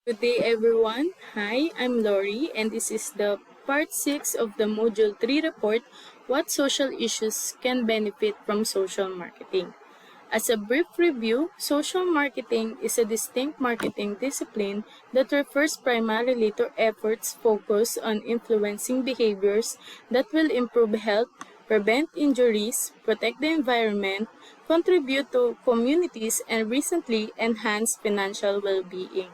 Good day everyone. Hi, I'm Lori and this is the part 6 of the Module 3 report, What Social Issues Can Benefit from Social Marketing. As a brief review, social marketing is a distinct marketing discipline that refers primarily to efforts focused on influencing behaviors that will improve health, prevent injuries, protect the environment, contribute to communities, and recently enhance financial well-being.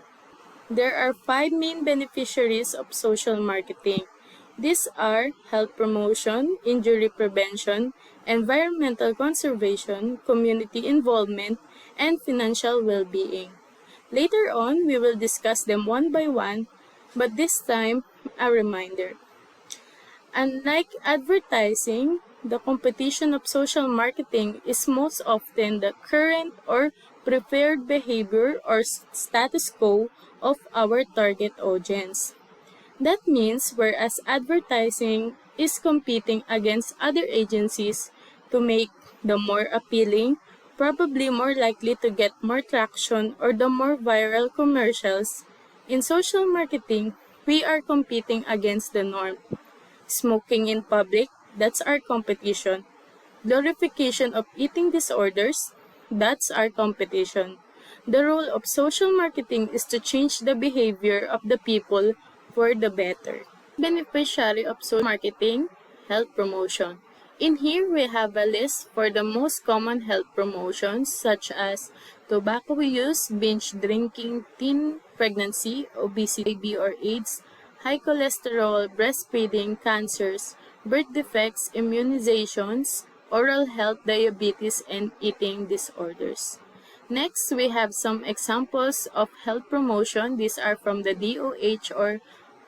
There are five main beneficiaries of social marketing. These are health promotion, injury prevention, environmental conservation, community involvement, and financial well-being. Later on, we will discuss them one by one, but this time, a reminder. Unlike advertising, the competition of social marketing is most often the current or preferred behavior or status quo of our target audience. That means whereas advertising is competing against other agencies to make the more appealing, probably more likely to get more traction or the more viral commercials, in social marketing, we are competing against the norm. Smoking in public, that's our competition. Glorification of eating disorders, that's our competition. The role of social marketing is to change the behavior of the people for the better. Beneficiary of social marketing, health promotion. In here, we have a list for the most common health promotions such as tobacco use, binge drinking, teen pregnancy, obesity, HIV or AIDS, high cholesterol, breastfeeding, cancers, birth defects, immunizations, oral health, diabetes, and eating disorders. Next, we have some examples of health promotion. These are from the DOH or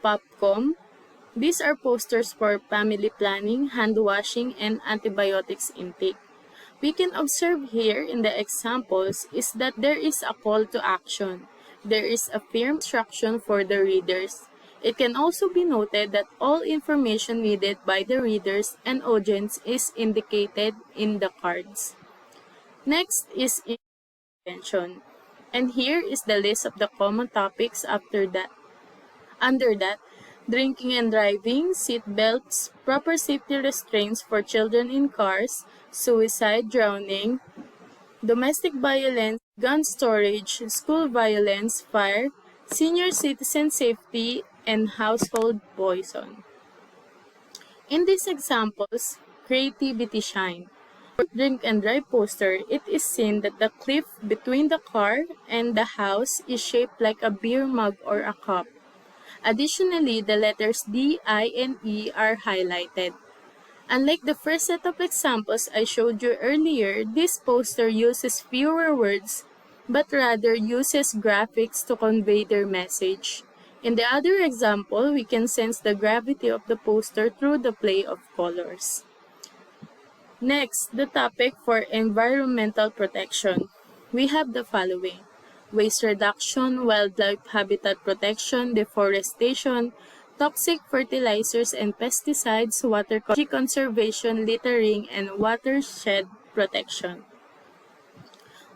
POPCOM. These are posters for family planning, hand washing, and antibiotics intake. We can observe here in the examples is that there is a call to action. There is a firm instruction for the readers. It can also be noted that all information needed by the readers and audience is indicated in the cards. Next is intervention. And here is the list of the common topics after that. Under that, drinking and driving, seat belts, proper safety restraints for children in cars, suicide, drowning, domestic violence, gun storage, school violence, fire, senior citizen safety, and household poison. In these examples, creativity shine. For drink and drive poster, it is seen that the cliff between the car and the house is shaped like a beer mug or a cup. Additionally, the letters D, I, and E are highlighted. Unlike the first set of examples I showed you earlier, this poster uses fewer words, but rather uses graphics to convey their message. In the other example, we can sense the gravity of the poster through the play of colors. Next, the topic for environmental protection. We have the following: waste reduction, wildlife habitat protection, deforestation, toxic fertilizers and pesticides, water conservation, littering, and watershed protection.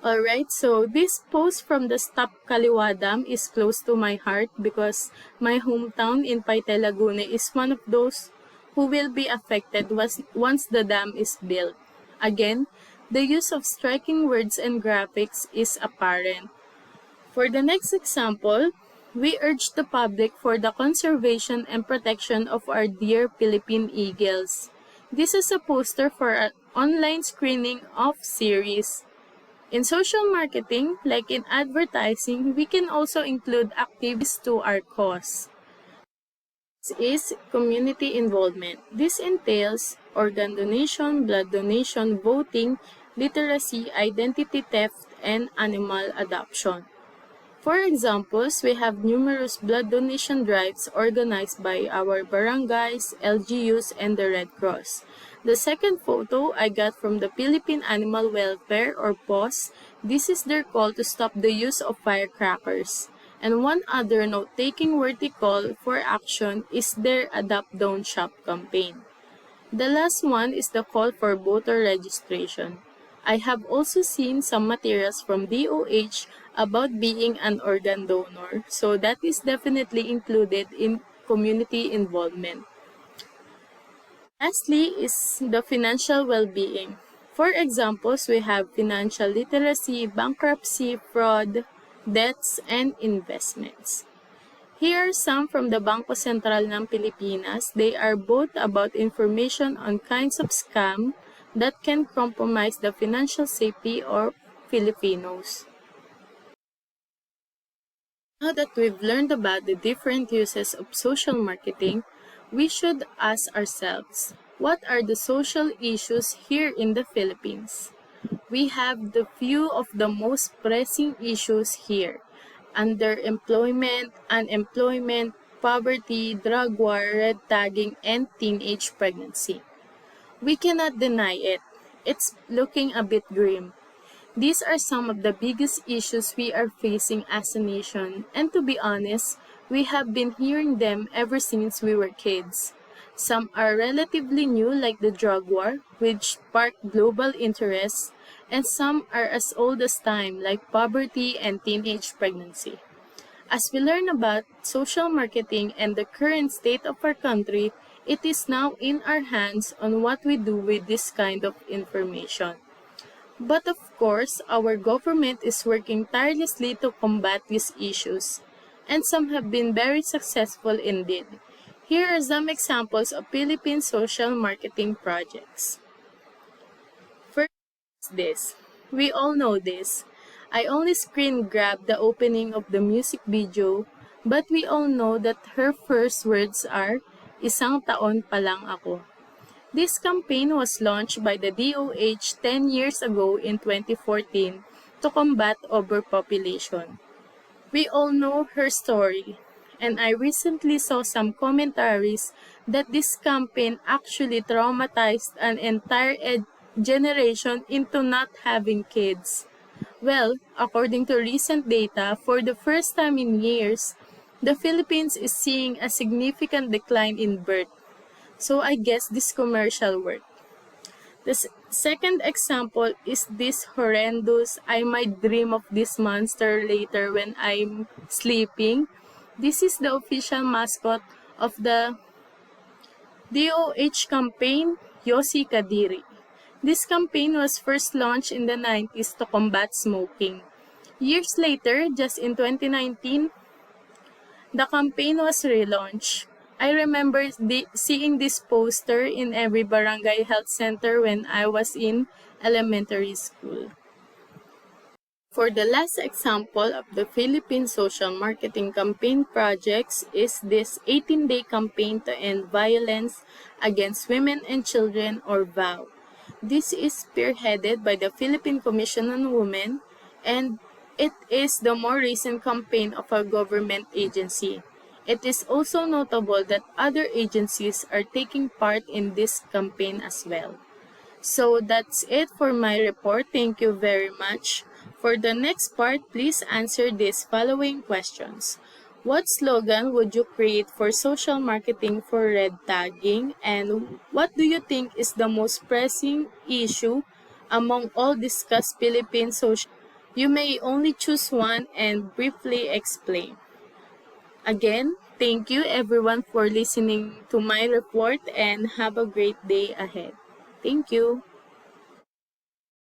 Alright, so this post from the Stop Kaliwa Dam is close to my heart because my hometown in Paite, Laguna is one of those who will be affected once the dam is built. Again, the use of striking words and graphics is apparent. For the next example, we urge the public for the conservation and protection of our dear Philippine eagles. This is a poster for an online screening of series. In social marketing, like in advertising, we can also include activities to our cause. This is community involvement. This entails organ donation, blood donation, voting, literacy, identity theft, and animal adoption. For examples, we have numerous blood donation drives organized by our barangays, LGUs, and the Red Cross. The second photo I got from the Philippine Animal Welfare or PAWS. This is their call to stop the use of firecrackers. And one other note-taking worthy call for action is their Adopt Don't Shop campaign. The last one is the call for voter registration. I have also seen some materials from DOH about being an organ donor. So that is definitely included in community involvement. Lastly is the financial well-being. For examples, we have financial literacy, bankruptcy, fraud, debts, and investments. Here are some from the Bangko Sentral ng Pilipinas. They are both about information on kinds of scam that can compromise the financial safety of Filipinos. Now that we've learned about the different uses of social marketing, we should ask ourselves, what are the social issues here in the Philippines? We have the few of the most pressing issues here: underemployment, unemployment, poverty, drug war, red tagging, and teenage pregnancy. We cannot deny it. It's looking a bit grim. These are some of the biggest issues we are facing as a nation, and to be honest, we have been hearing them ever since we were kids. Some are relatively new, like the drug war, which sparked global interest, and some are as old as time, like poverty and teenage pregnancy. As we learn about social marketing and the current state of our country, it is now in our hands on what we do with this kind of information. But of course, our government is working tirelessly to combat these issues, and some have been very successful indeed. Here are some examples of Philippine social marketing projects. First is this. We all know this. I only screen grabbed the opening of the music video, but we all know that her first words are, "Isang taon pa lang ako." This campaign was launched by the DOH 10 years ago in 2014 to combat overpopulation. We all know her story, and I recently saw some commentaries that this campaign actually traumatized an entire generation into not having kids. Well, according to recent data, for the first time in years, the Philippines is seeing a significant decline in birth. So I guess this commercial worked. The second example is this horrendous, I might dream of this monster later when I'm sleeping. This is the official mascot of the DOH campaign, Yossi Kadiri. This campaign was first launched in the 90s to combat smoking. Years later, just in 2019, the campaign was relaunched. I remember seeing this poster in every barangay health center when I was in elementary school. For the last example of the Philippine social marketing campaign projects is this 18-day campaign to end violence against women and children, or VOW. This is spearheaded by the Philippine Commission on Women, and it is the more recent campaign of a government agency. It is also notable that other agencies are taking part in this campaign as well. So that's it for my report. Thank you very much. For the next part, please answer these following questions. What slogan would you create for social marketing for red tagging? And what do you think is the most pressing issue among all discussed Philippine social? You may only choose one and briefly explain. Again, thank you everyone for listening to my report and have a great day ahead. Thank you.